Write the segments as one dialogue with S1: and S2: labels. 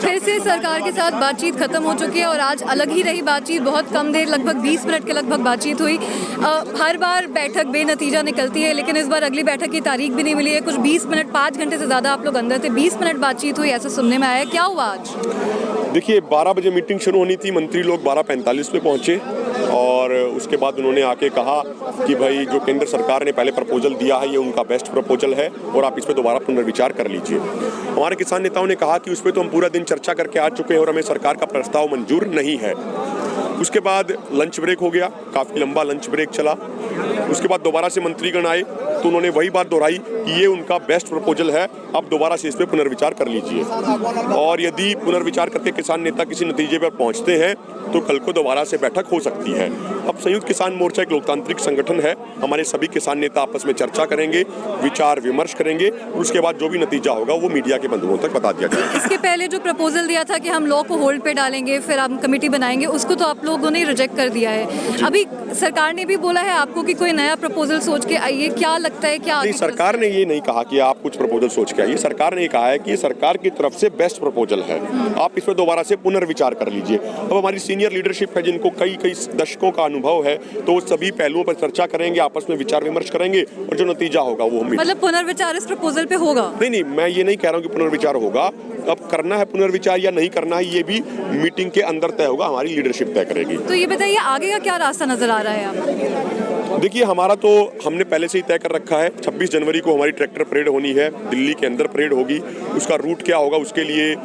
S1: फिर से सरकार के साथ बातचीत खत्म हो चुकी है और आज अलग ही रही बातचीत। बहुत कम देर, लगभग 20 मिनट के लगभग बातचीत हुई। हर बार बैठक बेनतीजा निकलती है, लेकिन इस बार अगली बैठक की तारीख भी नहीं मिली है। कुछ 20 मिनट, 5 घंटे से ज़्यादा आप लोग अंदर थे, 20 मिनट बातचीत हुई ऐसा सुनने में आया। क्या हुआ आज?
S2: देखिए, 12 बजे मीटिंग शुरू होनी थी, मंत्री लोग 12:45 पे पहुंचे और उसके बाद उन्होंने आके कहा कि भाई जो केंद्र सरकार ने पहले प्रपोजल दिया है ये उनका बेस्ट प्रपोजल है और आप इस पर दोबारा पुनर्विचार कर लीजिए। हमारे किसान नेताओं ने कहा कि उस पर तो हम पूरा दिन चर्चा करके आ चुके हैं और हमें सरकार का प्रस्ताव मंजूर नहीं है। उसके बाद लंच ब्रेक हो गया, काफ़ी लंबा लंच ब्रेक चला। उसके बाद दोबारा से मंत्रीगण आए तो उन्होंने वही बात दोहराई कि ये उनका बेस्ट प्रपोजल है, अब दोबारा से इस पर पुनर्विचार कर लीजिए। और यदि पुनर्विचार करके किसान नेता किसी नतीजे पर पहुंचते हैं तो कल को दोबारा से बैठक हो सकती है। अब संयुक्त किसान मोर्चा एक लोकतांत्रिक संगठन है, हमारे सभी किसान नेता आपस में चर्चा करेंगे, विचार विमर्श करेंगे और उसके बाद जो भी नतीजा होगा वो मीडिया के बंधुओं तक बता दिया जाएगा।
S1: इसके पहले जो प्रपोजल दिया था कि हम लॉ को होल्ड पे डालेंगे, फिर हम कमेटी बनाएंगे, उसको तो आप लोगों ने रिजेक्ट कर दिया है। अभी सरकार ने भी बोला है आपको कि कोई नया प्रपोजल सोच के आइए, क्या लगता है क्या?
S2: नहीं, सरकार ने ये नहीं कहा कि आप कुछ प्रपोजल सोच के आइए। सरकार ने कहा है कि सरकार की तरफ से बेस्ट प्रपोजल है, आप इस पर दोबारा से पुनर्विचार कर लीजिए। अब हमारी सीनियर लीडरशिप है जिनको कई दशकों का अनुभव है, तो वो सभी पहलुओं पर चर्चा करेंगे, आपस में विचार विमर्श करेंगे और जो नतीजा होगा वो हम।
S1: मतलब पुनर्विचार इस प्रपोजल पे होगा?
S2: नहीं, मैं ये नहीं कह रहा हूँ कि पुनर्विचार होगा। अब करना है पुनर्विचार या नहीं करना है ये भी मीटिंग के अंदर तय होगा, हमारी लीडरशिप तय करेगी।
S1: तो ये बताइए आगे का क्या रास्ता नजर आ रहा है आपको?
S2: देखिए, हमारा तो हमने पहले से ही तय कर रखा है। 26 जनवरी को हमारी ट्रैक्टर परेड होनी है, दिल्ली के अंदर परेड होगी। उसका रूट क्या होगा उसके लिए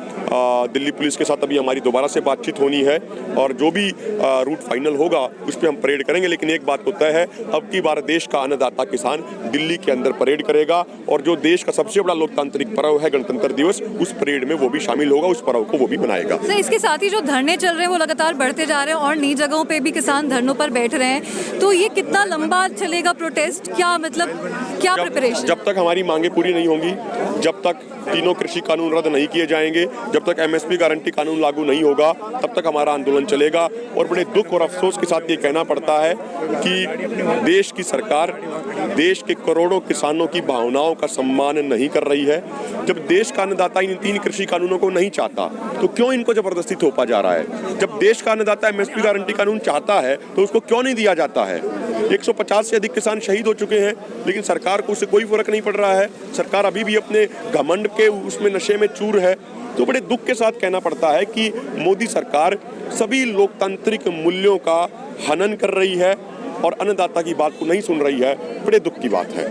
S2: दिल्ली पुलिस के साथ अभी हमारी दोबारा से बातचीत होनी है और जो भी रूट फाइनल होगा उस पर हम परेड करेंगे। लेकिन एक बात तो तय है, अब की बार देश का अन्नदाता किसान दिल्ली के अंदर परेड करेगा और जो देश का सबसे बड़ा लोकतांत्रिक पर्व है गणतंत्र दिवस, उस परेड में वो भी शामिल होगा, उस पर्व को वो भी मनाएगा।
S1: तो इसके साथ ही जो धरने चल रहे हैं वो लगातार बढ़ते जा रहे हैं और नई जगहों पे भी किसान धरनों पर बैठ रहे हैं, तो ये कितना लंबा चलेगा प्रोटेस्ट? क्या मतलब क्या प्रिपरेशन?
S2: जब तक हमारी मांगे पूरी नहीं होंगी, जब तक तीनों कृषि कानून रद्द नहीं किए जाएंगे, जब तक MSP गारंटी कानून लागू नहीं होगा, तब तक हमारा आंदोलन चलेगा। और बड़े दुख और अफसोस के साथ ये कहना पड़ता है कि देश की सरकार देश के करोड़ों किसानों की भावनाओं का सम्मान नहीं कर रही है। जब देश का अन्नदाता इन 3 कृषि कानूनों को नहीं चाहता तो क्यों इनको जबरदस्ती थोपा जा रहा है? जब देश का अन्नदाता MSP गारंटी कानून चाहता है तो उसको क्यों नहीं दिया जाता है? 150 से अधिक किसान शहीद हो चुके हैं, लेकिन सरकार को उससे कोई फर्क नहीं पड़ रहा है। सरकार अभी भी अपने घमंड के उसमें नशे में चूर है। तो बड़े दुख के साथ कहना पड़ता है कि मोदी सरकार सभी लोकतांत्रिक मूल्यों का हनन कर रही है और अन्नदाता की बात को नहीं सुन रही है। बड़े दुख की बात है।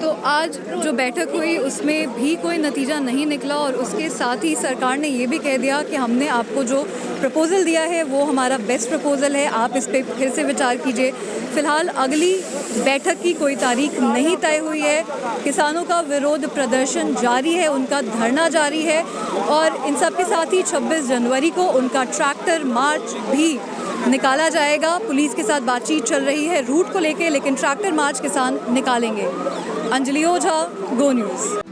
S1: तो आज जो बैठक हुई उसमें भी कोई नतीजा नहीं निकला और उसके साथ ही सरकार ने ये भी कह दिया कि हमने आपको जो प्रपोजल दिया है वो हमारा बेस्ट प्रपोजल है, आप इस पर फिर से विचार कीजिए। फिलहाल अगली बैठक की कोई तारीख नहीं तय हुई है। किसानों का विरोध प्रदर्शन जारी है, उनका धरना जारी है और इन सब के साथ ही 26 जनवरी को उनका ट्रैक्टर मार्च भी निकाला जाएगा। पुलिस के साथ बातचीत चल रही है रूट को लेके, लेकिन ट्रैक्टर मार्च किसान निकालेंगे। अंजलि ओझा, गो न्यूज़।